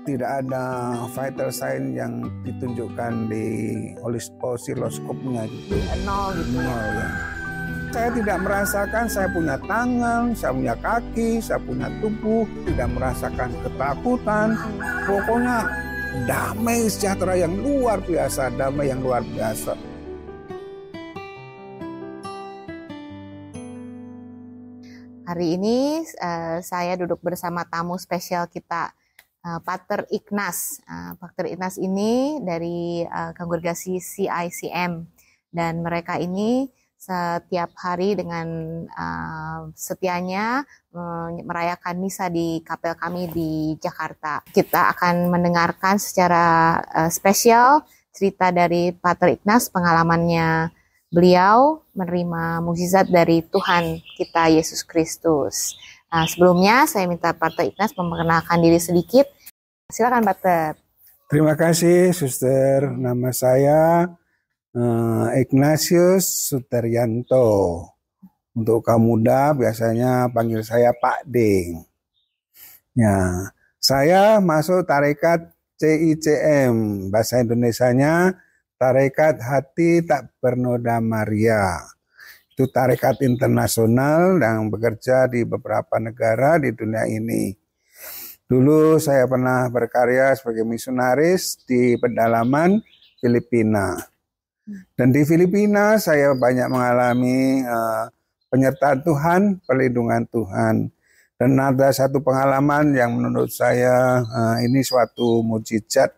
tidak ada vital sign yang ditunjukkan di osiloskopnya gitu. Nol gitu. Nol ya. Saya tidak merasakan saya punya tangan, saya punya kaki, saya punya tubuh, tidak merasakan ketakutan. Pokoknya damai sejahtera yang luar biasa, damai yang luar biasa. Hari ini saya duduk bersama tamu spesial kita, Pater Ignaz. Pater Ignaz ini dari kongregasi CICM, dan mereka ini setiap hari dengan setianya merayakan misa di kapel kami di Jakarta. Kita akan mendengarkan secara spesial cerita dari Pater Ignaz, pengalamannya beliau menerima mukjizat dari Tuhan kita Yesus Kristus. Sebelumnya saya minta Pater Ignaz memperkenalkan diri sedikit. Silakan Pater. Terima kasih Suster. Nama saya Ignatius Suterianto. Untuk kaum muda biasanya panggil saya Pak Ding. Ya, saya masuk tarekat CICM, bahasa Indonesianya Tarekat Hati Tak Bernoda Maria. Itu tarekat internasional yang bekerja di beberapa negara di dunia ini. Dulu saya pernah berkarya sebagai misionaris di pedalaman Filipina. Dan di Filipina saya banyak mengalami penyertaan Tuhan, perlindungan Tuhan. Dan ada satu pengalaman yang menurut saya ini suatu mukjizat,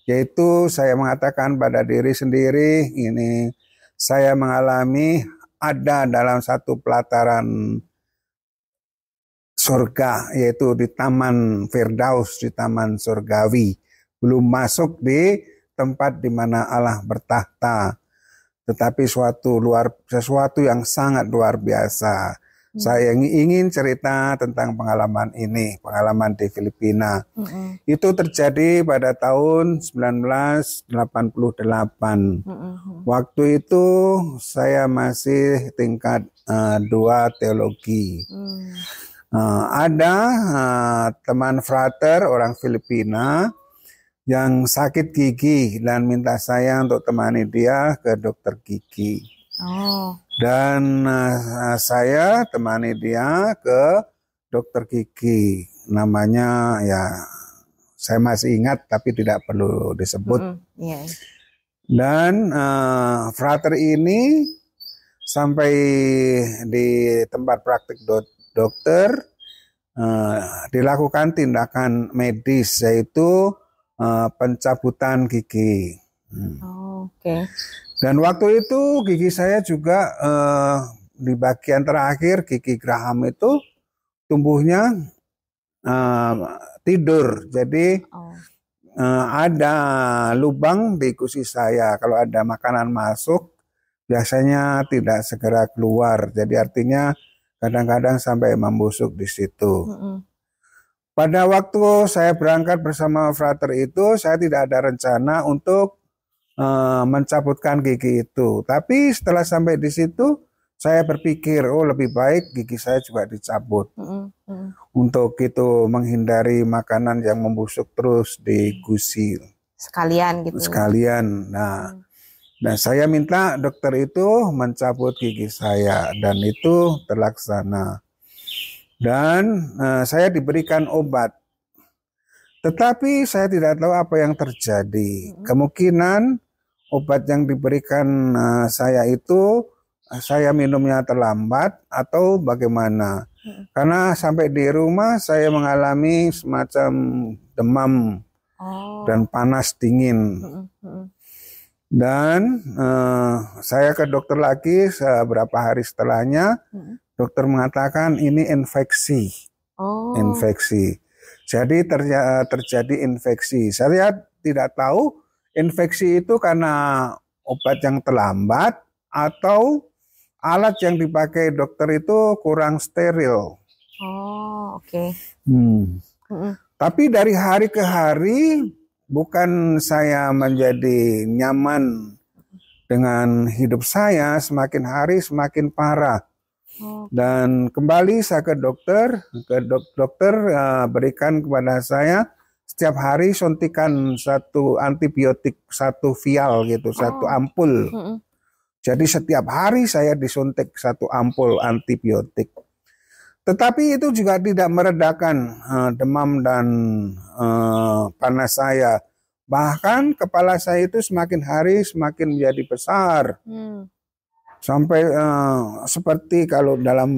yaitu saya mengatakan pada diri sendiri, ini saya mengalami ada dalam satu pelataran surga, yaitu di Taman Firdaus, di Taman Surgawi. Belum masuk di tempat di mana Allah bertahta, tetapi sesuatu yang sangat luar biasa. Saya ingin cerita tentang pengalaman ini, pengalaman di Filipina. Itu terjadi pada tahun 1988. Waktu itu saya masih tingkat 2 teologi. Ada teman frater orang Filipina yang sakit gigi dan minta saya untuk temani dia ke dokter gigi. Dan saya temani dia ke dokter gigi. Namanya ya saya masih ingat tapi tidak perlu disebut. Dan frater ini sampai di tempat praktik dokter dilakukan tindakan medis, yaitu pencabutan gigi. Dan waktu itu gigi saya juga di bagian terakhir, gigi geraham itu tumbuhnya tidur. Jadi ada lubang di gusi saya. Kalau ada makanan masuk, biasanya tidak segera keluar. Jadi artinya kadang-kadang sampai membusuk di situ. Pada waktu saya berangkat bersama frater itu, saya tidak ada rencana untuk mencabutkan gigi itu. Tapi setelah sampai di situ, saya berpikir, lebih baik gigi saya juga dicabut. Untuk itu menghindari makanan yang membusuk terus di gusi. Sekalian gitu. Sekalian. Nah, saya minta dokter itu mencabut gigi saya, dan itu terlaksana. Dan saya diberikan obat. Tetapi saya tidak tahu apa yang terjadi. Kemungkinan obat yang diberikan saya itu, saya minumnya terlambat atau bagaimana. Karena sampai di rumah saya mengalami semacam demam dan panas dingin. Dan saya ke dokter lagi beberapa hari setelahnya, dokter mengatakan ini infeksi. Infeksi. Jadi terjadi infeksi. Saya tidak tahu infeksi itu karena obat yang terlambat atau alat yang dipakai dokter itu kurang steril. Tapi dari hari ke hari bukan saya menjadi nyaman dengan hidup saya, semakin hari semakin parah. Dan kembali saya ke dokter, dokter berikan kepada saya setiap hari suntikan satu antibiotik, satu vial gitu, satu ampul. Jadi setiap hari saya disuntik satu ampul antibiotik. Tetapi itu juga tidak meredakan demam dan panas saya. Bahkan kepala saya itu semakin hari semakin menjadi besar. Sampai seperti kalau dalam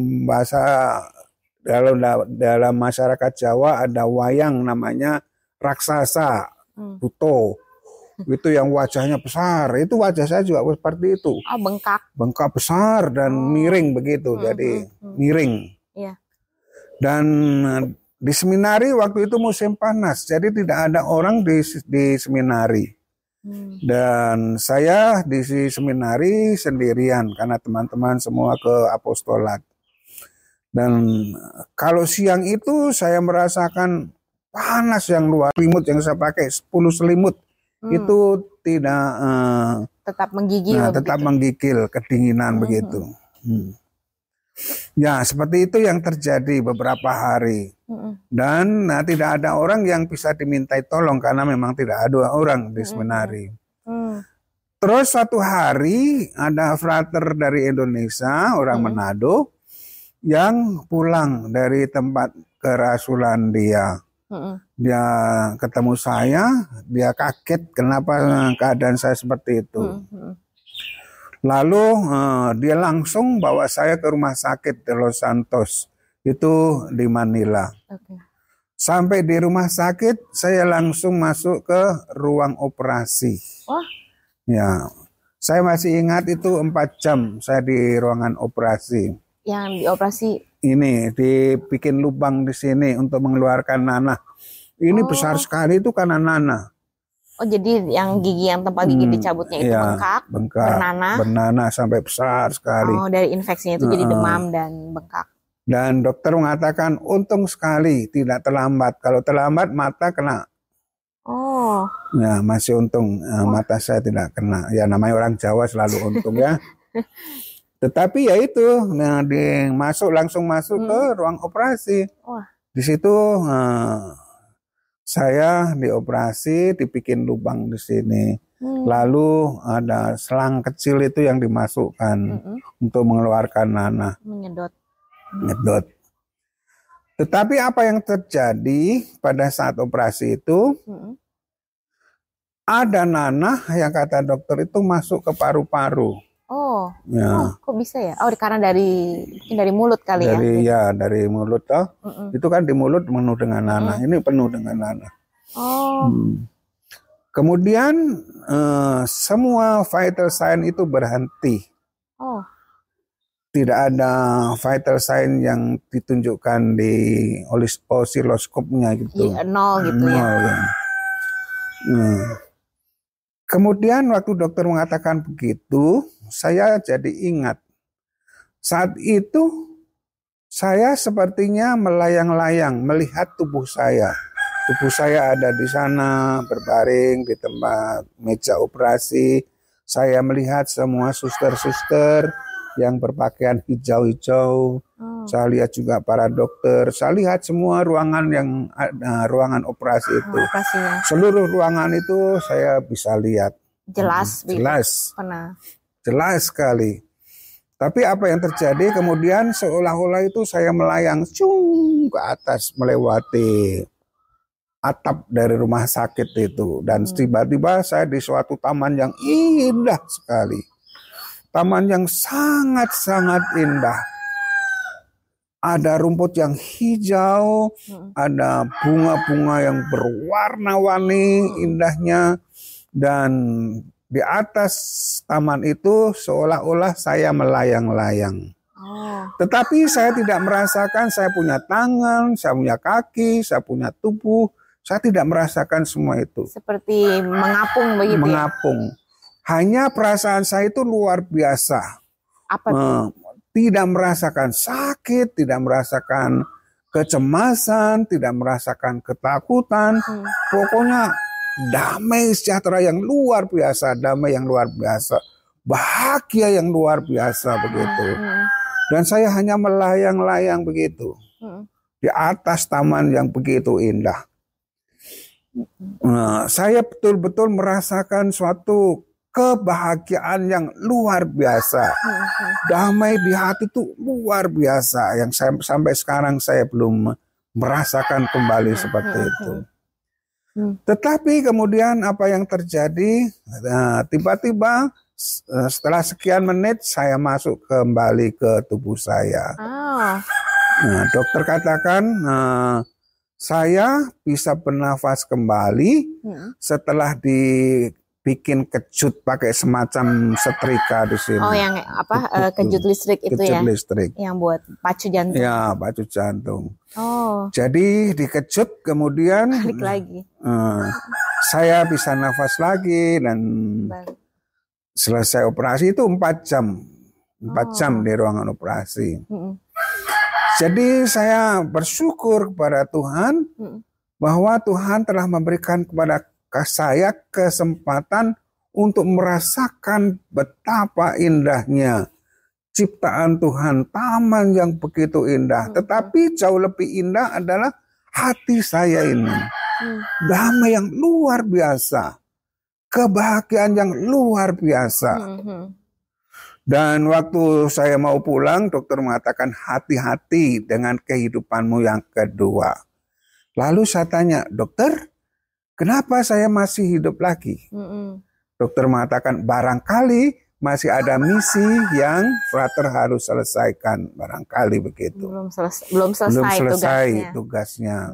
dalam masyarakat Jawa ada wayang namanya raksasa, buto. Itu yang wajahnya besar, itu wajah saya juga seperti itu. Oh, bengkak besar dan miring begitu, jadi miring. Iya. Dan di seminari waktu itu musim panas, jadi tidak ada orang di seminari. Dan saya di seminari sendirian karena teman-teman semua ke apostolat. Dan kalau siang itu saya merasakan panas yang luar, selimut yang saya pakai 10 selimut. Itu tidak tetap menggigil, tetap menggigil, kedinginan begitu. Ya, seperti itu yang terjadi beberapa hari. Dan tidak ada orang yang bisa dimintai tolong karena memang tidak ada orang di seminari. Terus satu hari ada frater dari Indonesia, orang Manado, yang pulang dari tempat kerasulan dia. Dia ketemu saya, dia kaget kenapa keadaan saya seperti itu. Lalu dia langsung bawa saya ke rumah sakit di Los Santos, itu di Manila. Sampai di rumah sakit, saya langsung masuk ke ruang operasi. Ya, saya masih ingat itu 4 jam saya di ruangan operasi. Yang dioperasi ini dibikin lubang di sini untuk mengeluarkan nanah. Ini besar sekali itu karena nanah. Oh, jadi yang gigi, yang tempat gigi dicabutnya itu bengkak, bernanah sampai besar sekali. Oh, dari infeksinya itu jadi demam dan bengkak. Dan dokter mengatakan untung sekali tidak terlambat. Kalau terlambat mata kena. Oh. Ya, masih untung mata saya tidak kena. Ya, namanya orang Jawa selalu untung ya. Tetapi ya itu, langsung masuk ke ruang operasi. Di situ saya dioperasi, dibikin lubang di sini. Lalu ada selang kecil itu yang dimasukkan untuk mengeluarkan nanah. Menyedot. Tetapi apa yang terjadi pada saat operasi itu? Ada nanah yang kata dokter itu masuk ke paru-paru. Oh, kok bisa ya? Oh, karena dari mulut kali ya? Dari mulut toh. Itu kan di mulut penuh dengan nanah. Ini penuh dengan nanah. Oh. Kemudian semua vital sign itu berhenti. Oh. Tidak ada vital sign yang ditunjukkan di osiloskopnya gitu. Iya, nol gitu ya. Kemudian waktu dokter mengatakan begitu, saya jadi ingat. Saat itu saya sepertinya melayang-layang melihat tubuh saya. Tubuh saya ada di sana berbaring di tempat meja operasi. Saya melihat semua suster-suster yang berpakaian hijau-hijau. Saya lihat juga para dokter. Saya lihat semua ruangan yang ruangan operasi itu. Seluruh ruangan itu saya bisa lihat. Jelas. Jelas sekali. Tapi apa yang terjadi kemudian seolah-olah itu saya melayang ke atas melewati atap dari rumah sakit itu. Dan tiba-tiba saya di suatu taman yang indah sekali. Taman yang sangat-sangat indah. Ada rumput yang hijau, ada bunga-bunga yang berwarna-warni indahnya. Dan di atas taman itu seolah-olah saya melayang-layang. Tetapi saya tidak merasakan saya punya tangan, saya punya kaki, saya punya tubuh. Saya tidak merasakan semua itu. Seperti mengapung begitu. Mengapung. Hanya perasaan saya itu luar biasa. Apa itu? Tidak merasakan sakit, tidak merasakan kecemasan, tidak merasakan ketakutan. Pokoknya damai sejahtera yang luar biasa, damai yang luar biasa, bahagia yang luar biasa begitu. Dan saya hanya melayang-layang begitu di atas taman yang begitu indah. saya betul-betul merasakan suatu kebahagiaan yang luar biasa. Damai di hati itu luar biasa yang sampai sekarang saya belum merasakan kembali seperti itu. Tetapi kemudian apa yang terjadi, tiba-tiba setelah sekian menit saya masuk kembali ke tubuh saya. Nah, dokter katakan saya bisa bernafas kembali setelah dibikin kejut pakai semacam setrika di sini. Oh, yang apa kejut listrik itu ya? Kejut listrik. Yang buat pacu jantung. Ya, pacu jantung. Oh. Jadi dikejut kemudian balik lagi. Saya bisa nafas lagi dan selesai operasi itu 4 jam. 4 jam di ruangan operasi. Jadi saya bersyukur kepada Tuhan bahwa Tuhan telah memberikan kepada saya kesempatan untuk merasakan betapa indahnya ciptaan Tuhan, taman yang begitu indah. Tetapi jauh lebih indah adalah hati saya ini. Damai yang luar biasa, kebahagiaan yang luar biasa. Dan waktu saya mau pulang, dokter mengatakan hati-hati dengan kehidupanmu yang kedua. Lalu saya tanya, dokter, kenapa saya masih hidup lagi? Dokter mengatakan barangkali masih ada misi yang frater harus selesaikan, barangkali begitu. Belum selesai tugasnya.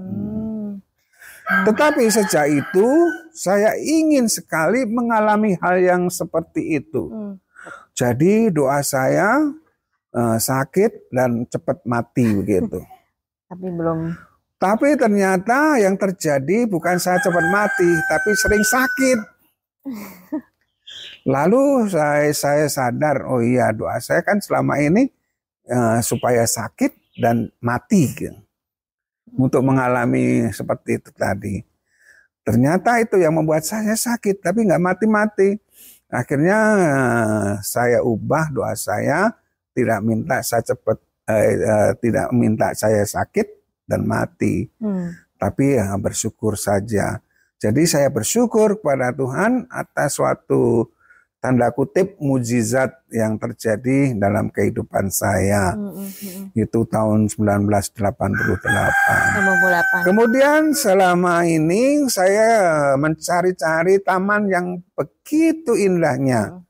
Tetapi sejak itu saya ingin sekali mengalami hal yang seperti itu. Jadi doa saya sakit dan cepat mati begitu. Tapi ternyata yang terjadi bukan saya cepat mati, tapi sering sakit. Lalu saya sadar, oh iya doa saya kan selama ini supaya sakit dan mati gitu. Untuk mengalami seperti itu tadi. Ternyata itu yang membuat saya sakit, tapi nggak mati-mati. Akhirnya saya ubah doa saya, tidak minta saya cepat, tidak minta saya sakit dan mati, tapi ya bersyukur saja. Jadi saya bersyukur kepada Tuhan atas suatu tanda kutip mujizat yang terjadi dalam kehidupan saya. Itu tahun 1988. Kemudian selama ini saya mencari-cari taman yang begitu indahnya.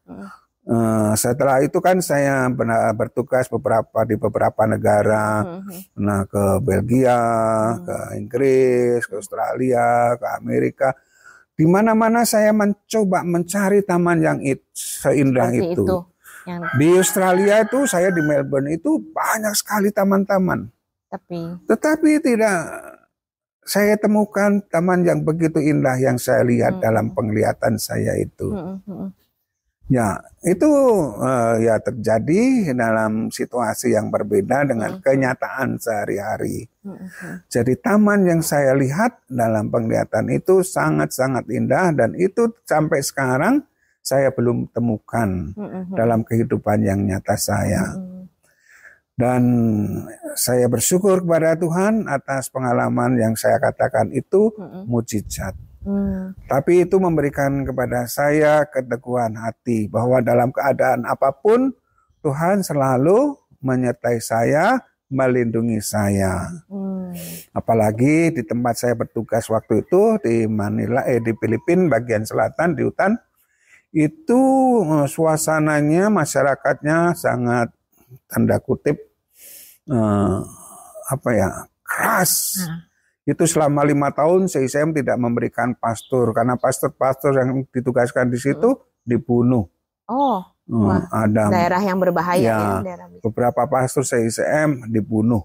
Setelah itu kan saya bertugas di beberapa negara, ke Belgia, ke Inggris, ke Australia, ke Amerika. Di mana-mana saya mencoba mencari taman yang seindah itu. Di Australia itu, saya di Melbourne itu banyak sekali taman-taman. Tetapi tidak saya temukan taman yang begitu indah yang saya lihat dalam penglihatan saya itu. Ya, itu ya terjadi dalam situasi yang berbeda dengan kenyataan sehari-hari. Jadi taman yang saya lihat dalam penglihatan itu sangat-sangat indah dan itu sampai sekarang saya belum temukan dalam kehidupan yang nyata saya. Dan saya bersyukur kepada Tuhan atas pengalaman yang saya katakan itu mujizat. Tapi itu memberikan kepada saya keteguhan hati bahwa dalam keadaan apapun Tuhan selalu menyertai saya, melindungi saya. Apalagi di tempat saya bertugas waktu itu di Manila, di Filipina bagian selatan di hutan, itu suasananya masyarakatnya sangat tanda kutip keras. Itu selama 5 tahun CICM tidak memberikan pastur karena pastor-pastor yang ditugaskan di situ dibunuh. Ada daerah yang berbahaya. Beberapa pastor CICM dibunuh.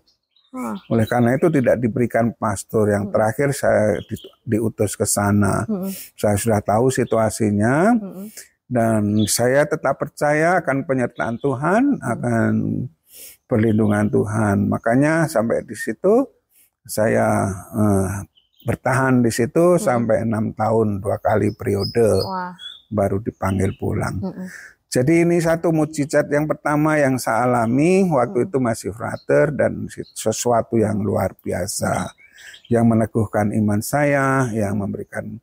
Oleh karena itu tidak diberikan pastor. Yang terakhir saya diutus ke sana. Saya sudah tahu situasinya dan saya tetap percaya akan penyertaan Tuhan, akan perlindungan Tuhan. Makanya sampai di situ saya bertahan di situ sampai 6 tahun 2 kali periode baru dipanggil pulang. Jadi ini satu mujizat yang pertama yang saya alami waktu itu masih frater dan sesuatu yang luar biasa yang meneguhkan iman saya, yang memberikan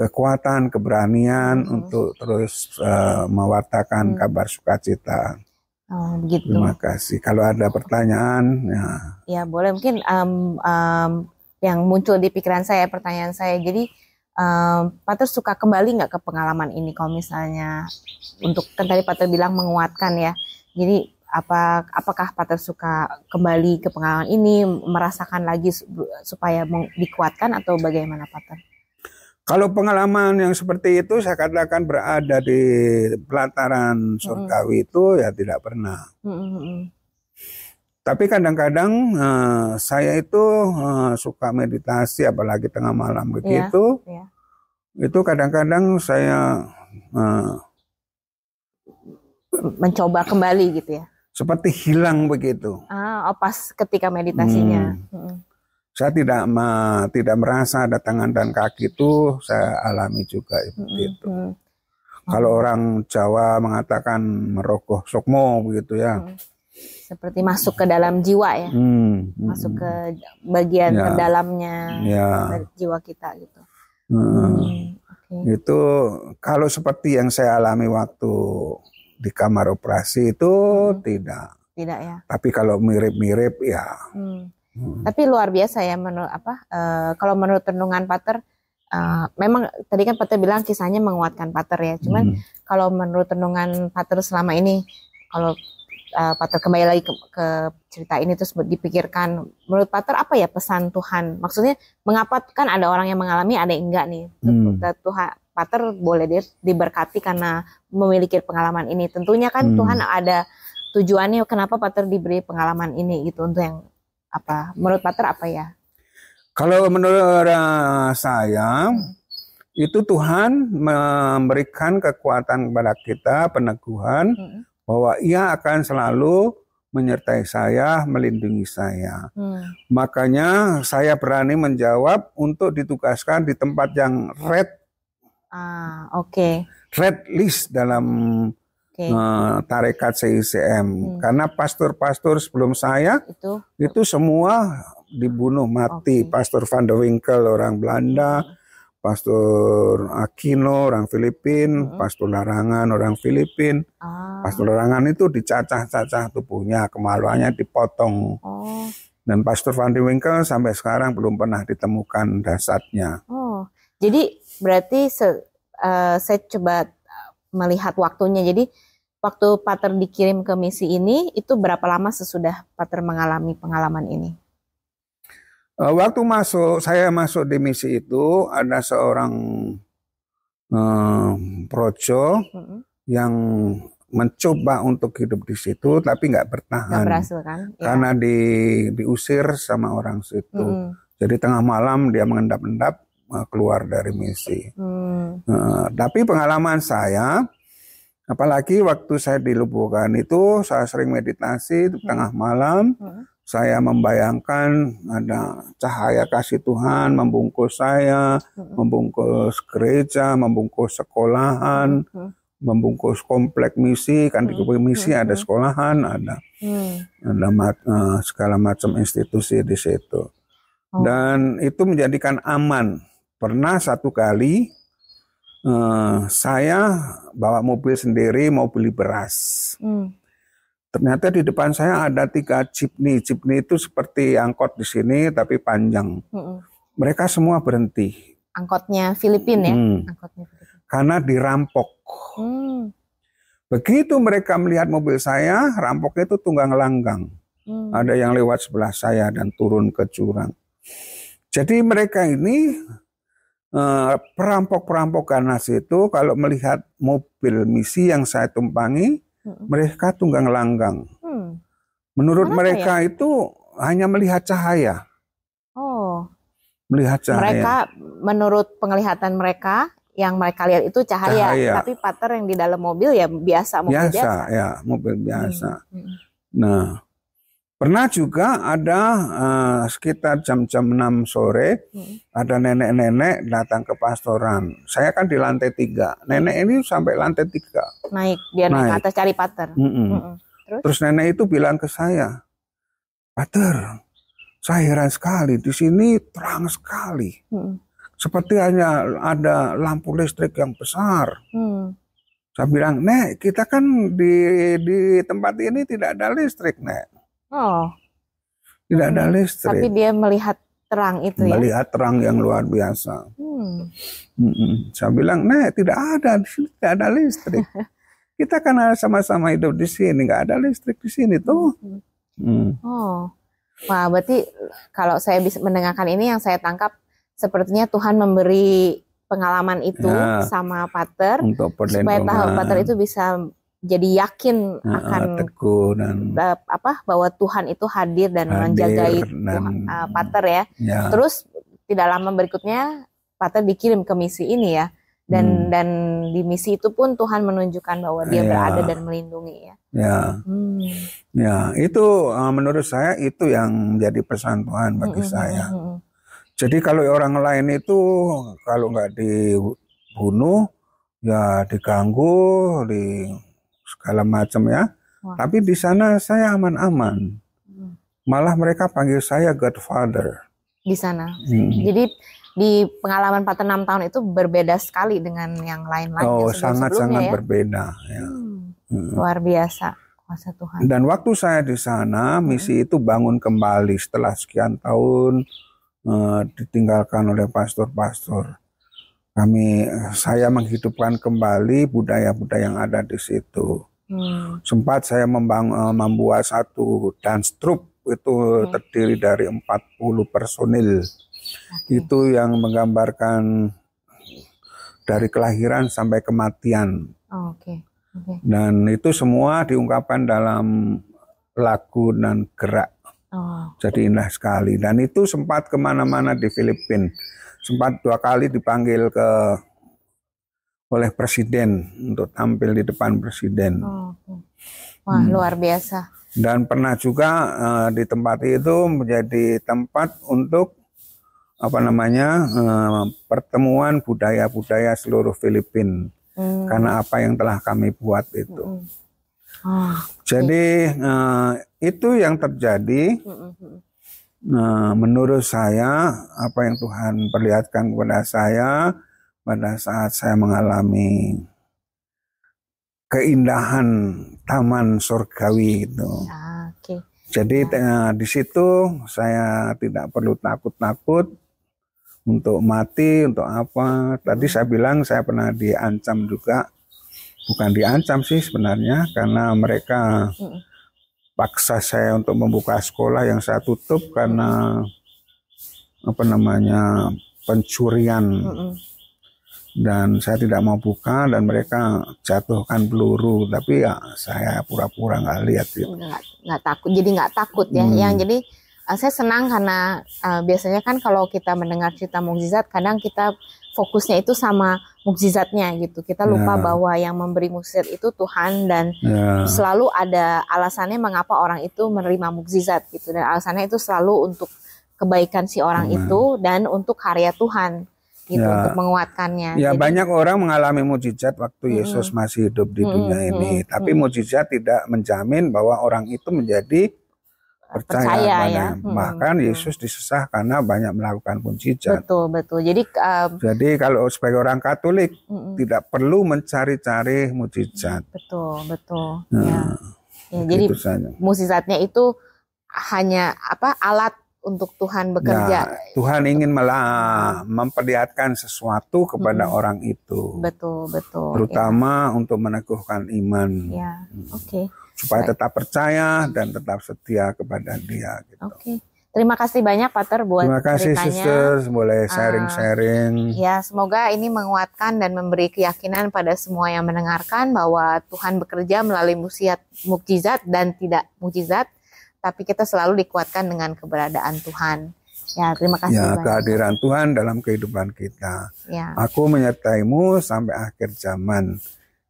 kekuatan, keberanian untuk terus mewartakan kabar sukacita. Oh, begitu. Terima kasih. Kalau ada pertanyaan, ya boleh. Mungkin yang muncul di pikiran saya, pertanyaan saya. Jadi Pater suka kembali nggak ke pengalaman ini? Kalau misalnya untuk kan tadi Pater bilang menguatkan ya. Jadi apakah Pater suka kembali ke pengalaman ini, merasakan lagi supaya dikuatkan atau bagaimana Pater? Kalau pengalaman yang seperti itu saya katakan berada di pelataran surgawi itu ya tidak pernah. Tapi kadang-kadang saya itu suka meditasi apalagi tengah malam begitu. Itu kadang-kadang saya mencoba kembali gitu ya. Seperti hilang begitu. Pas ketika meditasinya. Saya tidak merasa ada tangan dan kaki itu saya alami juga begitu. Kalau orang Jawa mengatakan merogoh sukmo begitu ya. Seperti masuk ke dalam jiwa ya. Masuk ke bagian terdalamnya dari jiwa kita gitu. Itu kalau seperti yang saya alami waktu di kamar operasi itu tidak. Tidak ya. Tapi kalau mirip-mirip ya. Tapi luar biasa ya kalau menurut renungan Pater, memang tadi kan Pater bilang kisahnya menguatkan Pater ya. Cuman kalau menurut renungan Pater selama ini, kalau Pater kembali lagi ke cerita ini terus dipikirkan, menurut Pater apa ya pesan Tuhan? Maksudnya mengapa kan ada orang yang mengalami, ada yang enggak nih. Tuhan Pater boleh diberkati karena memiliki pengalaman ini. Tentunya kan Tuhan ada tujuannya kenapa Pater diberi pengalaman ini gitu, untuk yang menurut Pater apa ya? Kalau menurut saya itu Tuhan memberikan kekuatan kepada kita, peneguhan bahwa Ia akan selalu menyertai saya, melindungi saya. Makanya saya berani menjawab untuk ditugaskan di tempat yang red list dalam tarekat CICM. Karena pastor-pastor sebelum saya itu semua dibunuh mati. Pastor Van de Winkel orang Belanda, Pastor Aquino orang Filipina, Pastor Larangan orang Filipina. Pastor Larangan itu dicacah-cacah tubuhnya, kemaluannya dipotong. Dan Pastor Van de Winkel sampai sekarang belum pernah ditemukan jasadnya. Jadi berarti saya coba melihat waktunya. Jadi waktu Pater dikirim ke misi ini, itu berapa lama sesudah Pater mengalami pengalaman ini? Waktu saya masuk di misi itu, ada seorang projo yang mencoba untuk hidup di situ, tapi nggak bertahan. Nggak berhasil kan? Karena diusir sama orang situ. Jadi tengah malam dia mengendap-endap keluar dari misi. Tapi pengalaman saya, apalagi waktu saya di Lubukan itu, saya sering meditasi tengah malam. Saya membayangkan ada cahaya kasih Tuhan membungkus saya, membungkus gereja, membungkus sekolahan, membungkus komplek misi. Kan di misi ada sekolahan, ada segala macam institusi di situ. Dan itu menjadikan aman. Pernah satu kali saya bawa mobil sendiri mau beli beras. Ternyata di depan saya ada 3 jeepney. Jeepney itu seperti angkot di sini tapi panjang. Mereka semua berhenti. Angkotnya Filipina ya? Angkotnya Filipina. Karena dirampok. Begitu mereka melihat mobil saya, rampoknya itu tunggang langgang. Ada yang lewat sebelah saya dan turun ke jurang. Jadi mereka ini perampok-perampok ganas itu kalau melihat mobil misi yang saya tumpangi, mereka tunggang langgang. Menurut mereka itu hanya melihat cahaya. Melihat cahaya. Mereka menurut penglihatan mereka yang mereka lihat itu cahaya. Tapi Pater yang di dalam mobil ya biasa, mobil biasa. Ya, mobil biasa. Nah, pernah juga ada sekitar jam-jam 6 sore, ada nenek-nenek datang ke pastoran. Saya kan di lantai 3. Nenek ini sampai lantai 3. Naik ke atas cari Pater. Terus nenek itu bilang ke saya, Pater, saya heran sekali, di sini terang sekali. seperti hanya ada lampu listrik yang besar. Saya bilang, Nek, kita kan di tempat ini tidak ada listrik, Nek. Oh. Tidak ada listrik. Tapi dia melihat terang itu ya? Melihat terang yang luar biasa. Saya bilang, Nek, tidak ada, di sini tidak ada listrik. Kita kan sama-sama hidup di sini, nggak ada listrik di sini tuh. Oh, wah, berarti kalau saya bisa mendengarkan ini, yang saya tangkap sepertinya Tuhan memberi pengalaman itu sama Pater supaya Pater itu bisa jadi yakin akan teguh dan bahwa Tuhan itu hadir dan menjagai Pater ya. Terus tidak lama berikutnya Pater dikirim ke misi ini ya. Dan di misi itu pun Tuhan menunjukkan bahwa dia berada dan melindungi ya. Ya, itu menurut saya itu yang menjadi pesan Tuhan bagi saya. Jadi kalau orang lain itu kalau nggak dibunuh, ya diganggu, di segala macam ya. Tapi di sana saya aman-aman. Malah mereka panggil saya Godfather. Di sana. Jadi di pengalaman Pater 6 tahun itu berbeda sekali dengan yang lain-lain. Oh, sangat-sangat berbeda. Ya. Luar biasa kuasa Tuhan. Dan waktu saya di sana, misi itu bangun kembali setelah sekian tahun ditinggalkan oleh pastor-pastor. Saya menghidupkan kembali budaya-budaya yang ada di situ. Sempat saya membuat satu dance troupe itu terdiri dari 40 personil. Itu yang menggambarkan dari kelahiran sampai kematian. Dan itu semua diungkapkan dalam lagu dan gerak. Jadi indah sekali. Dan itu sempat kemana-mana di Filipina. Sempat 2 kali dipanggil oleh presiden untuk tampil di depan presiden. Wah, luar biasa. Dan pernah juga di tempat itu menjadi tempat untuk pertemuan budaya-budaya seluruh Filipina. Karena apa yang telah kami buat itu. Jadi itu yang terjadi. Menurut saya apa yang Tuhan perlihatkan kepada saya pada saat saya mengalami keindahan taman surgawi itu. Jadi di situ saya tidak perlu takut-takut untuk mati, untuk apa. Tadi saya bilang saya pernah diancam juga. Bukan diancam sih sebenarnya, karena mereka paksa saya untuk membuka sekolah yang saya tutup karena pencurian. Dan saya tidak mau buka dan mereka jatuhkan peluru, tapi ya saya pura-pura nggak lihat gitu. Nggak takut, jadi nggak takut ya. Yang jadi saya senang karena biasanya kan kalau kita mendengar cerita mukjizat, kadang kita fokusnya itu sama mukjizatnya gitu. Kita lupa bahwa yang memberi mukjizat itu Tuhan dan selalu ada alasannya mengapa orang itu menerima mukjizat gitu. Dan alasannya itu selalu untuk kebaikan si orang itu dan untuk karya Tuhan gitu, untuk menguatkannya. Ya, jadi, banyak orang mengalami mukjizat waktu Yesus masih hidup di dunia ini. Tapi mukjizat tidak menjamin bahwa orang itu menjadi percaya ya. Bahkan Yesus disesah karena banyak melakukan mukjizat. Betul. Jadi kalau sebagai orang Katolik tidak perlu mencari-cari mukjizat. Betul. Jadi mukjizatnya itu hanya alat untuk Tuhan bekerja. Tuhan ingin memperlihatkan sesuatu kepada orang itu. Betul. Terutama untuk meneguhkan iman. Supaya tetap percaya dan tetap setia kepada Dia. Gitu. Terima kasih banyak Pater buat ceritanya. Terima kasih Sister, boleh sharing-sharing. Ya, semoga ini menguatkan dan memberi keyakinan pada semua yang mendengarkan bahwa Tuhan bekerja melalui mukjizat dan tidak mukjizat, tapi kita selalu dikuatkan dengan keberadaan Tuhan. Ya, terima kasih banyak. Kehadiran Tuhan dalam kehidupan kita. Aku menyertaimu sampai akhir zaman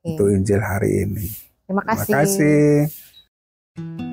untuk Injil hari ini. Terima kasih. Terima kasih.